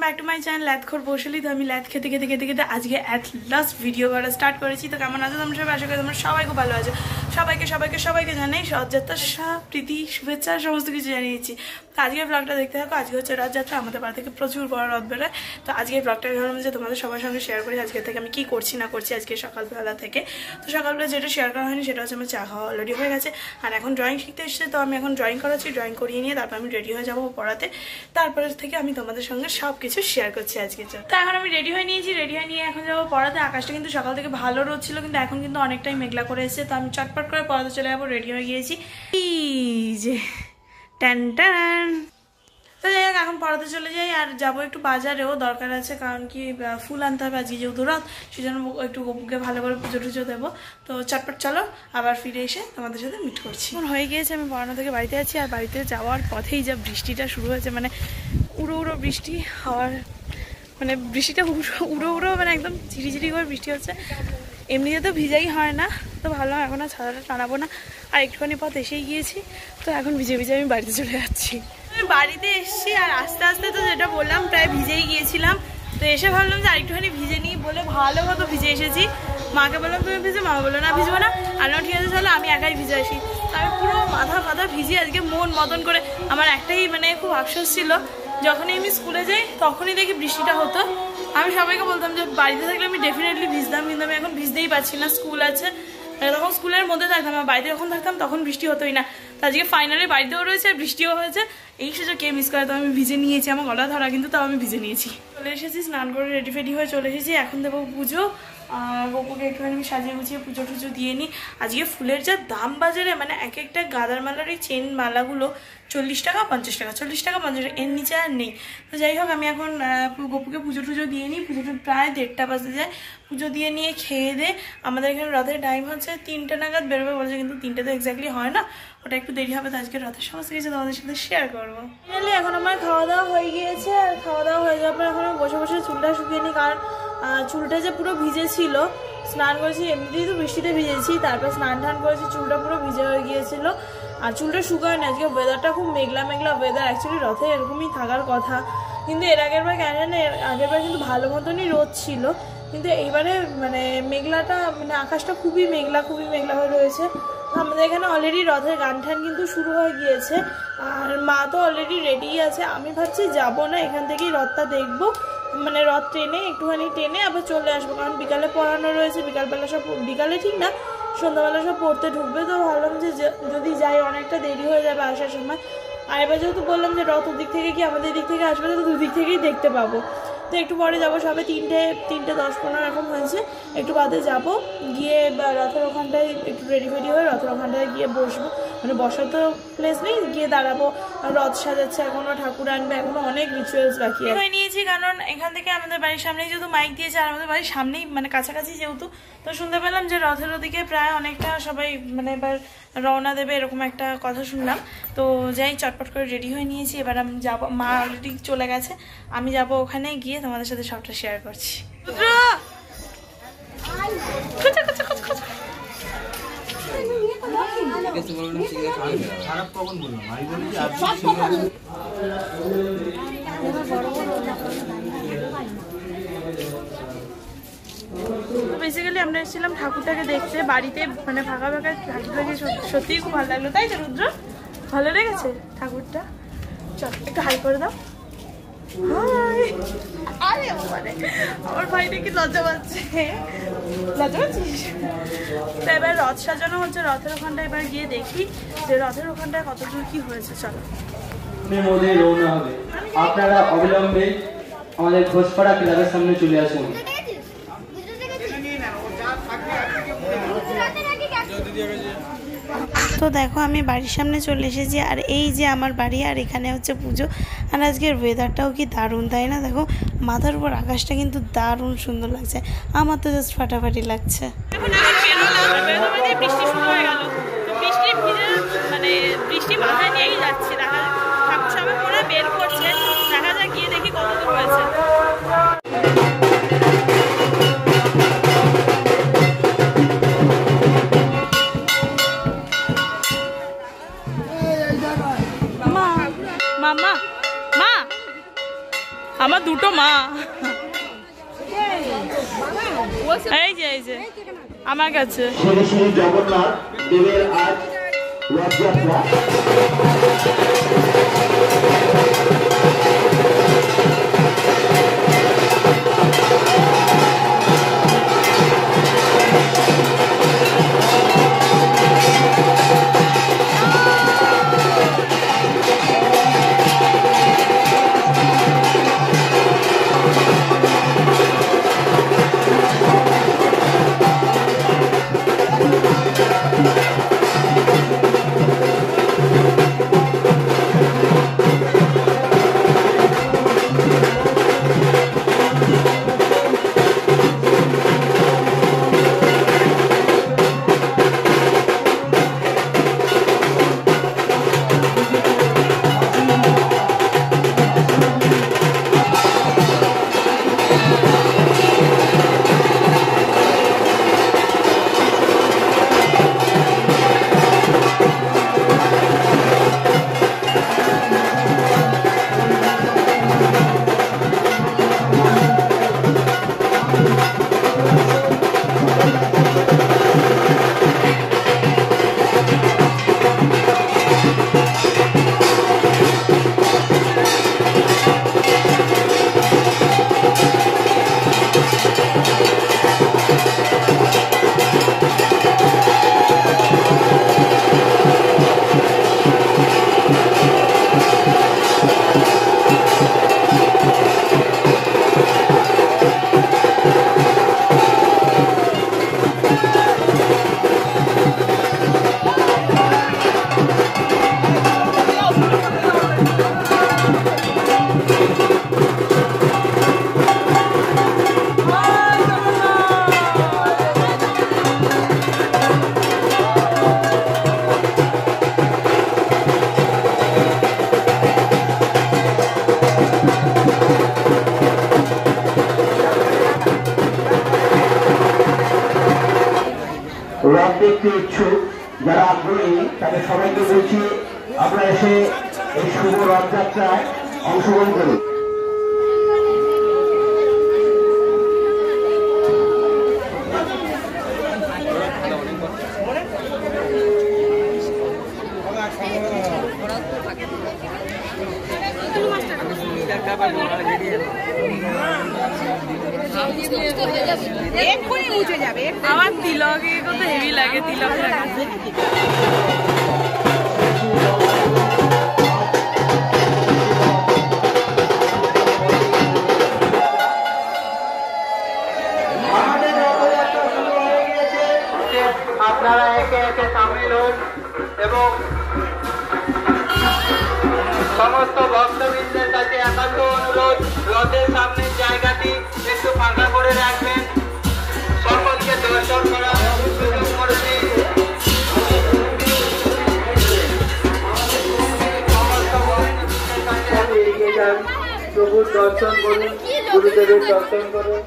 Back to my channel ল্যাথখোর বসলি। তো আমি ল্যাথ খেতে খেতে খেতে খেতে আজকে অ্যাট লাস্ট ভিডিও করা স্টার্ট করেছি। তো কেমন আছো তোমরা সবাই? আশা করি তোমরা সবাই খুব ভালো আছো। সবাইকে জানাই রথযাত্রার প্রীতি শুভেচ্ছা সমস্ত কিছু জানিয়েছি। তো আজকের ব্লগটা দেখতে থাকো। আজকে হচ্ছে রথযাত্রা, আমাদের বাড়ি থেকে প্রচুর বড় রথ বেরোয়। তো আজকের ব্লগটা ভাবলাম যে তোমাদের সবার সঙ্গে শেয়ার করি আজকে থেকে আমি কি করছি না করছি আজকে সকালবেলা থেকে। তো সকালবেলা যেটা শেয়ার করা হয়নি সেটা হচ্ছে আমার চা খাওয়া অলরেডি হয়ে গেছে। আর এখন ড্রয়িং শিখতে এসেছে, তো আমি এখন ড্রয়িং করাচ্ছি। ড্রয়িং করিয়ে নিয়ে তারপর আমি রেডি হয়ে যাবো পড়াতে। তারপরে থেকে আমি তোমাদের সঙ্গে সব কিছু শেয়ার করছি আজকে। তো এখন আমি রেডি হয়ে নিয়েছি, রেডি হয়ে নিয়ে এখন যাবো পড়াতে। আকাশটা কিন্তু সকাল থেকে ভালো রোদ ছিল, কিন্তু এখন কিন্তু অনেকটাই মেঘলা করে এসেছে। তো আমি চটপট করে পড়াতে চলে যাবো, রেডি হয়ে গিয়েছি। এই যে টান টান। তো যাই হোক, এখন পড়াতে চলে যাই। আর যাবো একটু বাজারেও, দরকার আছে, কারণ কি ফুল আনতে হবে আজকে যেহেতু রথ, সেই জন্য একটু গপুকে ভালো করে পুজো টুজো দেবো। তো চটপট চলো, আবার ফিরে এসে তোমাদের সাথে মিট করছি। এখন হয়ে গিয়েছে, আমি পড়ানো থেকে বাড়িতে আছি। আর বাড়িতে যাওয়ার পথেই যা বৃষ্টিটা শুরু হয়েছে, মানে উড়ো বৃষ্টি হওয়ার, মানে বৃষ্টিটা উড়ো মানে একদম ঝিরিঝিরি করে বৃষ্টি হচ্ছে। এমনিতে তো ভিজাই হয় না, তো ভালো এখন আর ছাতাটা টানাবো না। আর একটুখানি পথ এসেই গিয়েছি, তো এখন ভিজে আমি বাড়িতে চলে যাচ্ছি। আমি বাড়িতে এসেছি আর আস্তে আস্তে তো যেটা বললাম প্রায় ভিজেই গিয়েছিলাম। তো এসে ভাবলাম যে আরেকটুখানি ভিজে নিই বলে ভালো মতো ভিজে এসেছি। মাকে বললাম তুমি ভিজে, মা বললো না ভিজবো না। আর না ঠিক আছে চলো আমি একাই ভিজে আসি। তো আমি পুরো মাথা ভিজি আজকে মন মতন করে। আমার একটাই মানে খুব আফসোস ছিল, যখনই আমি স্কুলে যাই তখনই দেখি বৃষ্টিটা হতো। আমি সবাইকে বলতাম যে বাড়িতে থাকলে আমি ডেফিনেটলি ভিজতাম, কিন্তু আমি এখন ভিজতেই পারছি না। স্কুল আছে, তখন স্কুলের মধ্যে থাকতাম, আর বাড়িতে যখন থাকতাম তখন বৃষ্টি হতোই না। তো আজকে ফাইনালি বাড়িতেও রয়েছে আর বৃষ্টিও হয়েছে। এই সুযোগ কে মিস করে? তো আমি ভিজে নিয়েছি, আমার গলা ধরা, কিন্তু তাও আমি ভিজে নিয়েছি। চলে এসেছি, স্নান করে রেডি ফেডি হয়ে চলে এসেছি। এখন দেবো পুজো। গপুকে একটুখানি আমি সাজিয়ে গুছিয়ে পুজো টুজো দিয়ে নিই। আজকে ফুলের যা দাম বাজারে, মানে এক একটা গাঁদার মালার এই চেন মালাগুলো 40 টাকা 50 টাকা, 40 টাকা 50 টাকা, এর নিচে আর নেই। তো যাই হোক, আমি এখন গপুকে পুজো টুজো দিয়ে নিই। পুজোটা প্রায় 1:30টা বাজতে যায়। পুজো দিয়ে নিয়ে খেয়ে দে, আমাদের এখানে রথের টাইম হচ্ছে 3টে নাগাদ বেরোবে বলছে, কিন্তু 3টে তো এক্স্যাক্টলি হয় না, ওটা একটু দেরি হবে। তো আজকে রথের সমস্ত কিছু তোমাদের সাথে শেয়ার করবো। ফাইনালি এখন আমার খাওয়া দাওয়া হয়ে গিয়েছে। আর খাওয়া দাওয়া হয়ে যাওয়ার পর এখন আমি বসে বসে চুলটা শুকিয়ে নিই, কারণ চুলটা যে পুরো ভিজে ছিল। স্নান করেছি, এমনিতেই তো বৃষ্টিতে ভিজেছি, তারপর স্নান টান করেছি, চুলটা পুরো ভিজে হয়ে গিয়েছিল। আর চুলটা শুকায় না। আজকে ওয়েদারটা খুব মেঘলা ওয়েদার। অ্যাকচুয়ালি রথে এরকমই থাকার কথা, কিন্তু এর আগের বার কেন জানে, আগের বার কিন্তু ভালো মতনই রোদ ছিল, কিন্তু এইবারে মানে মেঘলাটা, মানে আকাশটা খুবই মেঘলা হয়ে রয়েছে। আমাদের এখানে অলরেডি রথের গান ঠান কিন্তু শুরু হয়ে গিয়েছে, আর মা তো অলরেডি রেডি আছে। আমি ভাবছি যাবো না, এখান থেকেই রথটা দেখবো, মানে রথ একটুখানি টেনে আবার চলে আসবো, কারণ বিকালে পড়ানো রয়েছে। বিকালে ঠিক না, সন্ধ্যাবেলা সব পড়তে ঢুকবে। তো ভাবলাম যে যদি যাই অনেকটা দেরি হয়ে যাবে আসার সময়। আর এবার যেহেতু বললাম যে রথ ওদিক থেকে কি আমাদের দিক থেকে আসবে, তো দুদিক থেকেই দেখতে পাবো। তো একটু পরে যাবো, সবে 3টে 10-15 এরকম হয়েছে। একটু বাদে যাবো, গিয়ে রথের ওখানটায় একটু রেডি ফেডি হয়ে রথের ওখানটায় গিয়ে বসবো। মানে বসার তো প্লেস নেই, গিয়ে দাঁড়াবো। রথ সাজাচ্ছে এখনো, ঠাকুর আনবে এখনো, অনেক রিচুয়ালস বাকি হয়ে নিয়েছি। কারণ এখান থেকে আমাদের বাড়ির সামনেই যেহেতু মাইক দিয়েছে, আর আমাদের বাড়ির সামনেই মানে কাছাকাছি যেহেতু, তো শুনতে পেলাম যে রথের ওদিকে প্রায় অনেকটা সবাই মানে এবার রওনা দেবে, এরকম একটা কথা শুনলাম। তো যাই, চটপট করে রেডি হয়ে নিয়েছি। এবার আমি যাবো, মা অলরেডি চলে গেছে, আমি যাব ওখানে গিয়ে তোমাদের সাথে সবটা শেয়ার করছি। বেসিক্যালি আমরা এসেছিলাম ঠাকুরটাকে দেখতে, বাড়িতে মানে ফাঁকা ঠাকুরটাকে সত্যিই খুব ভালো লাগলো, তাই তো রুদ্র? ভালো লেগেছে ঠাকুরটা? চল একটু হাই করে দাও। আরে আমার ভাইটা কি লজ্জা পাচ্ছিস? তো এবার রথ সাজানো হচ্ছে রথের ওখানটায়, এবার গিয়ে দেখি যে রথের ওখানটায় কতদূর কি হয়েছে। চলো, রওনা হবে। আপনারা অবিলম্বে আমাদের ঘোষপাড়া ক্লাবের সামনে চলে আসুন। তো দেখো, আমি বাড়ির সামনে চলে এসেছি, আর এই যে আমার বাড়ি, আর এখানে হচ্ছে পুজো। আর আজকের ওয়েদারটাও কি দারুণ, তাই না? দেখো মাথার উপর আকাশটা কিন্তু দারুণ সুন্দর লাগছে, আমার তো জাস্ট ফাটাফাটি লাগছে। বৃষ্টি শুরু হয়ে গেল, মানে বৃষ্টি মাথায় নিয়েই যাচ্ছি। ঠাকুর সবাই করে বের করছে, দেখা যাক গিয়ে দেখি কত দূর হয়েছে। মা আমার দুটো মা। এই যে আমার কাছে শ্রী শ্রী জগন্নাথ দেবের আজ রথযাত্রা। রথ দেখতে ইচ্ছুক যারা আগ্রহী তাদের সবাইকে বলছি আপনারা এসে এই শুভ রথযাত্রায় অংশগ্রহণ করুন। আমার তিলকে কত হেভি লাগে, তিলক লাগাতে। আপনারা একে একে সামিল হন এবং সমস্ত ভক্তবৃন্দের কাছে একান্ত অনুরোধ, রথের সামনের জায়গাটি একটু ফাঁকা করে রাখবেন, সকলকে দর্শন করার সুযোগ করছি। এগিয়ে যান, প্রভুর দর্শন করুন, গুরুদেবের দর্শন করুন।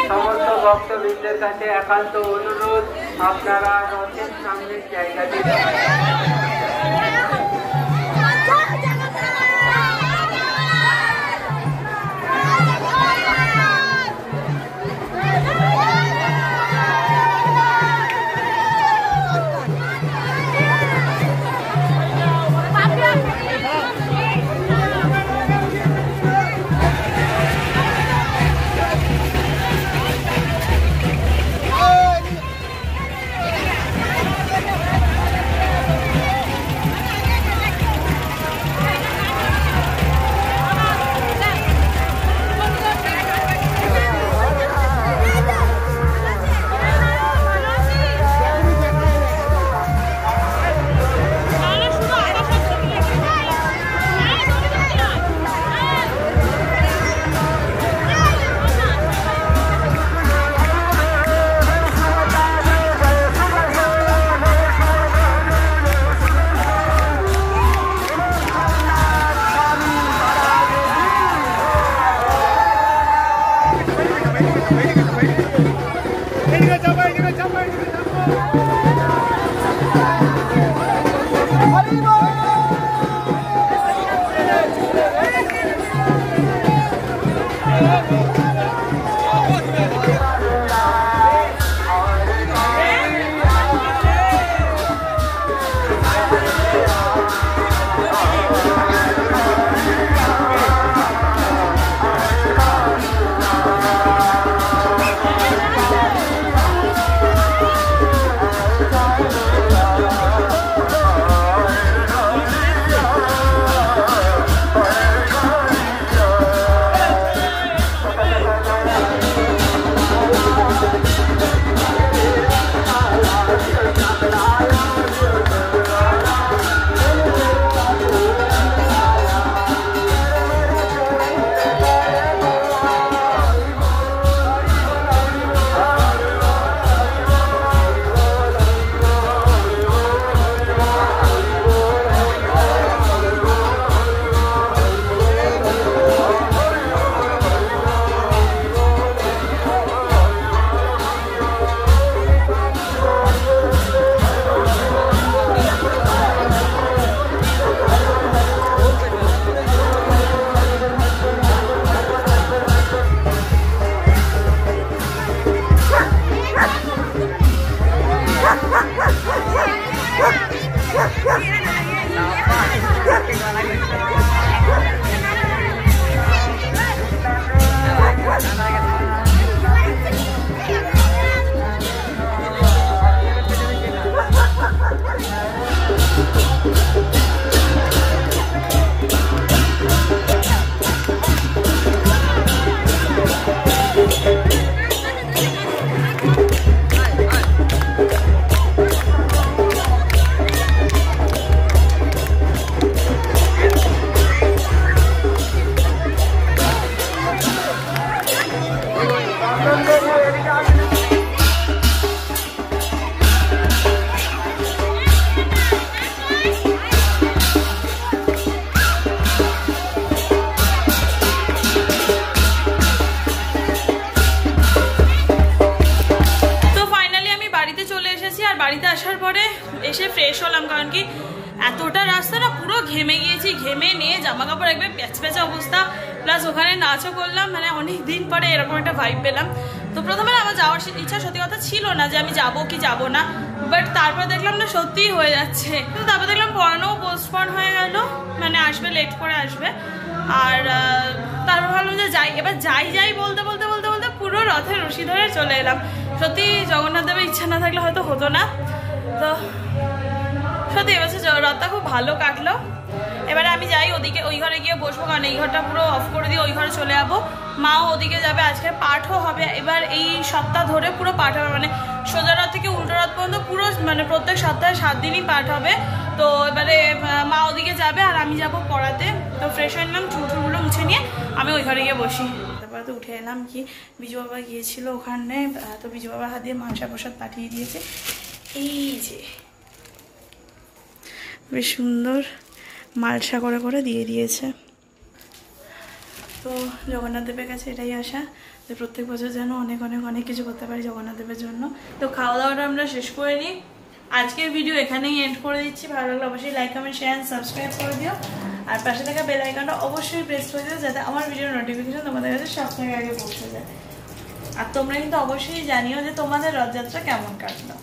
সমস্ত ভক্তবৃন্দের কাছে একান্ত অনুরোধ, আপনারা রথের সামনের জায়গাটি আসার পরে এসে ফ্রেশ হলাম, কারণ কি এতটা রাস্তা না পুরো ঘেমে গিয়েছি, ঘেমে নিয়ে জামা কাপড় একবার প্যাচপ্যাচা অবস্থা, প্লাস ওখানে নাচও করলাম, মানে অনেক দিন পরে এরকম একটা ভাইব পেলাম। তো প্রথমে আমার যাওয়ার ইচ্ছা সত্যি কথা ছিল না যে আমি যাবো কি যাবো না, বাট তারপর দেখলাম না সত্যিই হয়ে যাচ্ছে। তো তারপর দেখলাম পড়ানোও পোস্টপন হয়ে গেল, মানে আসবে লেট করে আসবে। আর তারপর ভাবলাম যে যাই, এবার যাই বলতে বলতে বলতে বলতে পুরো রথের রশি ধরে চলে এলাম। সত্যি জগন্নাথ দেবের ইচ্ছা না থাকলে হয়তো হতো না। তো সত্যি এবছর রথটা খুব ভালো কাটলো। এবারে আমি যাই ওদিকে, ওই ঘরে গিয়ে বসবো, কারণ এই ঘরটা পুরো অফ করে দিয়ে ওই ঘরে চলে যাবো। মাও ওদিকে যাবে, আজকে পাঠও হবে। এবার এই সপ্তাহ ধরে পুরো পাঠ হবে, মানে সোজা রথ থেকে উল্টো রথ পর্যন্ত পুরো, মানে প্রত্যেক সপ্তাহে 7 দিনই পাঠ হবে। তো এবারে মা ওদিকে যাবে আর আমি যাব পড়াতে। তো ফ্রেশ হয়ে নিলাম, চুলগুলো মুছে নিয়ে আমি ওই ঘরে গিয়ে বসি। তারপরে তো উঠে এলাম, কি বিজু বাবা গিয়েছিল ওখানে, তো বিজু বাবার হাত দিয়ে মাংসা প্রসাদ পাঠিয়ে দিয়েছে। এই যে বেশ সুন্দর মালসা করে করে দিয়ে দিয়েছে। তো জগন্নাথ দেবের কাছে এটাই আশা যে প্রত্যেক বছর যেন অনেক অনেক অনেক কিছু করতে পারি জগন্নাথ দেবের জন্য। তো খাওয়া দাওয়াটা আমরা শেষ করে নিই, আজকের ভিডিও এখানেই এন্ড করে দিচ্ছি। ভালো লাগলে অবশ্যই লাইক কমেন্ট শেয়ার সাবস্ক্রাইব করে দিও, আর পাশে থাকা বেল আইকনটা অবশ্যই প্রেস করে দিও যাতে আমার ভিডিওর নোটিফিকেশন তোমাদের কাছে সবথেকে আগে পৌঁছে যায়। আর তোমরা কিন্তু অবশ্যই জানিও যে তোমাদের রথযাত্রা কেমন কাটলো।